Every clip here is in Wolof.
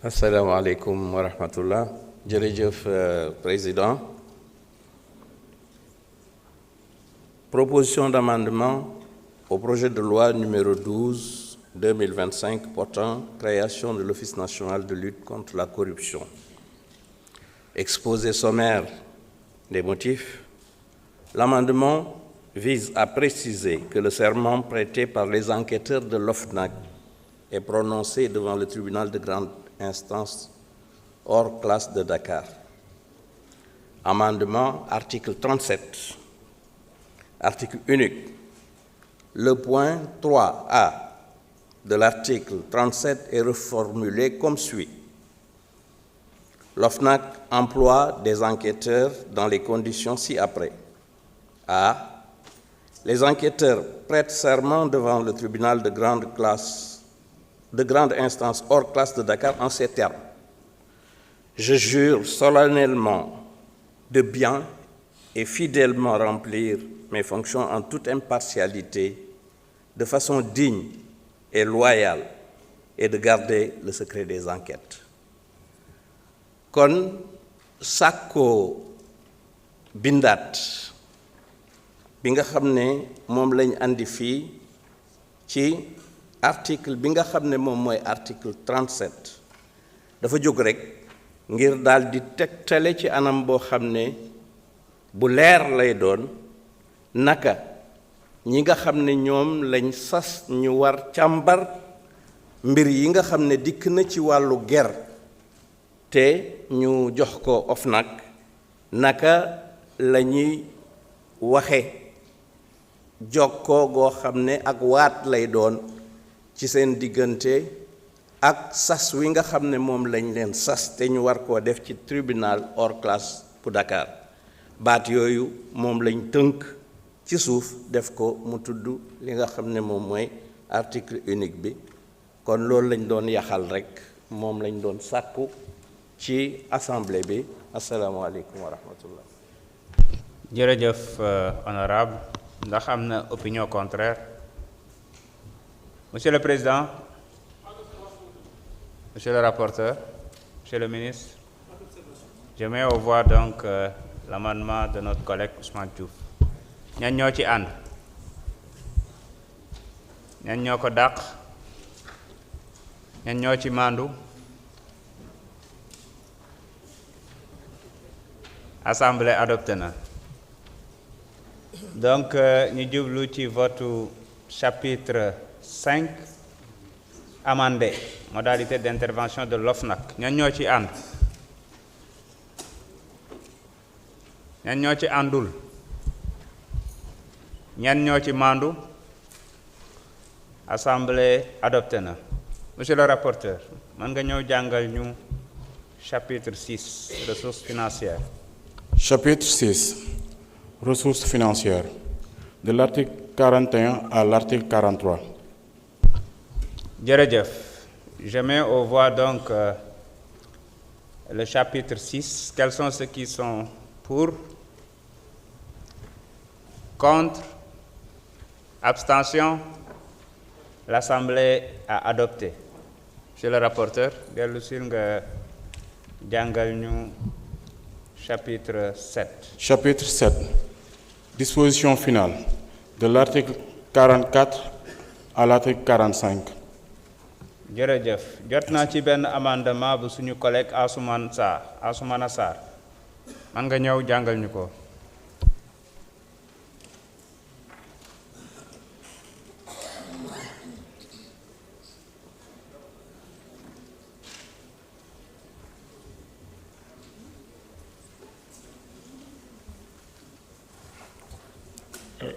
asalaamaaleykum wa rahmatullah jërëjëf président. Proposition d'amendement au projet de loi numéro 12/2025 portant création de l'Office national de lutte contre la corruption. Exposé sommaire des motifs, l'amendement vise à préciser que le serment prêté par les enquêteurs de l'OFNAC est prononcé devant le tribunal de grande instance hors classe de Dakar. Amendement, article 37, article unique. Le point 3A de l'article 37 est reformulé comme suit. L'OFNAC emploie des enquêteurs dans les conditions ci-après. A. Les enquêteurs prêtent serment devant le tribunal de grande instance hors classe de Dakar en ces termes. Je jure solennellement de bien et fidèlement remplir mes fonctions en toute impartialité, de façon digne et loyale, et de garder le secret des enquêtes. Kon sàkkoo bindaat bi nga xam ne moom lañ andi fii ci article bi nga xam ne moom mooy article 37 dafa jóg rekk ngir daal di tegtale ci anam boo xam ne bu leer lay doon naka ñi nga xam ne ñoom lañ sas ñu war càmbar mbir yi nga xam ne dikk na ci wàllu ger te ñu jox ko OFNAC naka la ñuy waxe jokkoo goo xam ne ak waat lay doon ci seen diggante ak sas wi nga xam ne moom lañ leen sas te ñu war koo def ci tribunal hors classe bu Dakar baat yooyu moom lañ tënk ci suuf def ko mu tudd li nga xam ne moom mooy article unique bi kon loolu lañ doon yaxal rekk moom lañ doon sàkku ci assemblée bi. asalaamaaleykum wa rahmatullah. jërëjëf honorable ndax am na opinion contraire. Monsieur le Président, Monsieur le rapporteur, Monsieur le ministre, je mets aux voix donc l'amendement de notre collègue Ousmane Diouf. ñan ñoo ci ànd ñan ñoo ko dàq ñan ñoo ci màndu. Assemblée adopté na donc ñu jublu ci votu chapitre 5 amendé modalité d'intervention de l'OFNAC ñan ñoo ci ànd ñan ñoo ci àndul ñan ñoo ci mandu. Assemblée adopté na. Monsieur le rapporteur mën nga ñëw jàngal ñu chapitre 6 ressources financières. Chapitre 6 ressources financières de l'article 41 à l'article 43. Jërëjëf. Je mets aux voix donc le chapitre 6. Quels sont ceux qui sont pour? Contre? Abstention? L'Assemblée a adopté. Monsieur le rapporteur, dellu sil nga jàngal ñu chapitre 7. Chapitre 7. Disposition finale de l'article 44 à l'article 45. jërëjëf jot naa ci benn amendement bu suñu collègue Assoumana Sarr man nga ñëw jàngal ñu ko.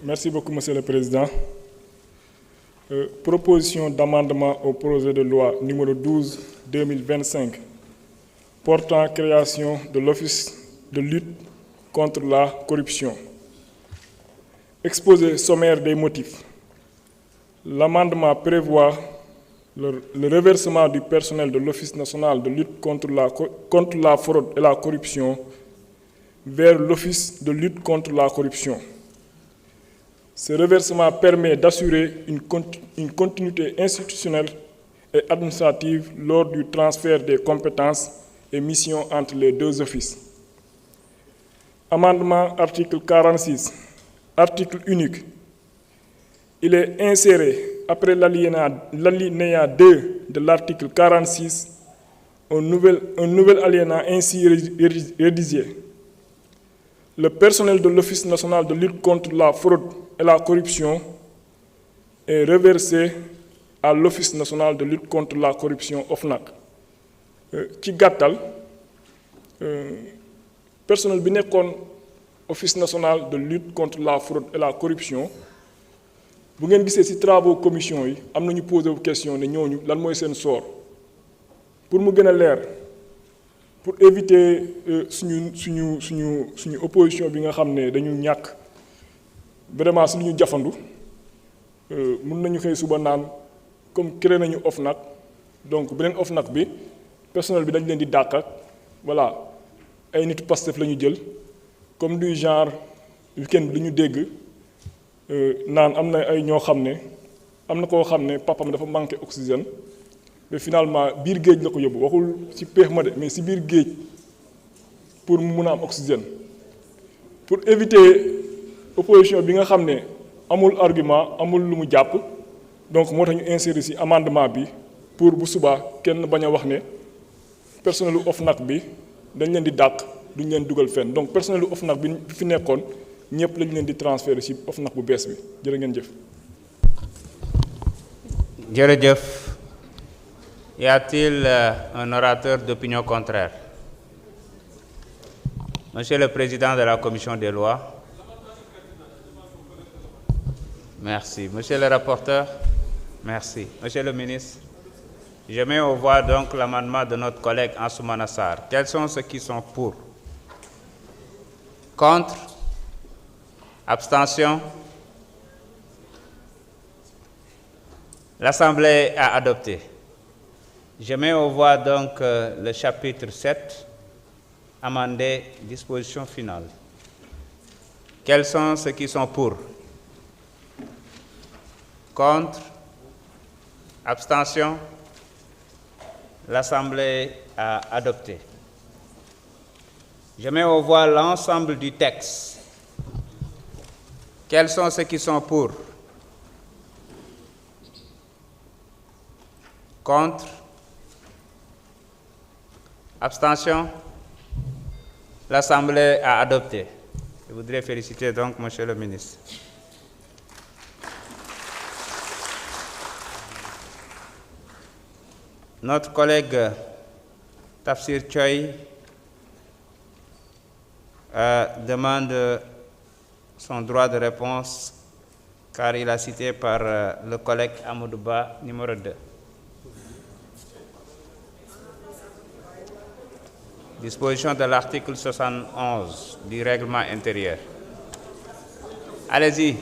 Merci beaucoup, Monsieur le Président. Proposition d'amendement au projet de loi numéro 12/2025 portant création de l'Office de lutte contre la corruption. Exposé sommaire des motifs. L'amendement prévoit le reversement du personnel de l'Office national de lutte contre la fraude et la corruption vers l'Office de lutte contre la corruption. Ce reversement permet d'assurer une continuité institutionnelle et administratives lors du transfert des compétences et missions entre les deux offices. Amendement article 46, article unique. Il est inséré après l'alinéa 2 de l'article 46 un nouvel alinéa ainsi rédigé. Le personnel de l'Office national de lutte contre la fraude et la corruption est reversé à l'Office national de lutte contre la corruption OFNAC. Ci gàttal personnel bi nekkoon Office national de lutte contre la fraude et la corruption bu ngeen gisee ci travaux commission yi am nañu posé question ne ñooñu lan mooy seen sort pour mu gën a leer pour éviter suñu opposition bi nga xam ne dañu ñàkk vraiment si lu ñu jafandu mun nañu xëy suba naan comme créé nañu OFNAC donc beneen OFNAC bi personnel bi dañ leen di dàq ak voilà ay nitu Pastef la ñu jël comme du genre week-end bi lu ñu dégg naan am na ay ñoo xam ne am na koo xam ne papam dafa manqué oxygène mais finalement biir géej la ko yóbbu waxul ci péex ma de mais ci biir géej pour mu mun a am oxygène pour éviter opposition bi nga xam ne amul argument amul lu mu jàpp donc moo tax ñu insérer ci amendement bi pour bu subaa kenn bañ a wax ne personnelu OFNAC bi dañ leen di dàq duñ leen dugal fenn donc personnelu OFNAC bi fi nekkoon ñëpp lañ leen di transférer ci OFNAC bu bees bi jërë ngeen jëf. jërëjëf. Y a-t-il un orateur d'opinion contraire? Monsieur le Président de la Commission des lois. Merci. Monsieur le rapporteur. Merci. Monsieur le ministre. Je mets aux voix donc l'amendement de notre collègue Ansoumana Sarr. Quels sont ceux qui sont pour? Contre? Abstention? L'Assemblée a adopté. Je mets aux voix donc le chapitre 7, amendé, disposition finale. Quels sont ceux qui sont pour? Contre? Abstention? L'Assemblée a adopté. Je mets aux voix l'ensemble du texte. Quels sont ceux qui sont pour? Contre? Abstention? L'Assemblée a adopté. Je voudrais féliciter donc Monsieur le ministre. Notre collègue Tafsir Choy demande son droit de réponse car il a cité par le collègue Amadouba, numéro 2. Disposition de l'article 71 du règlement intérieur. Allez-y,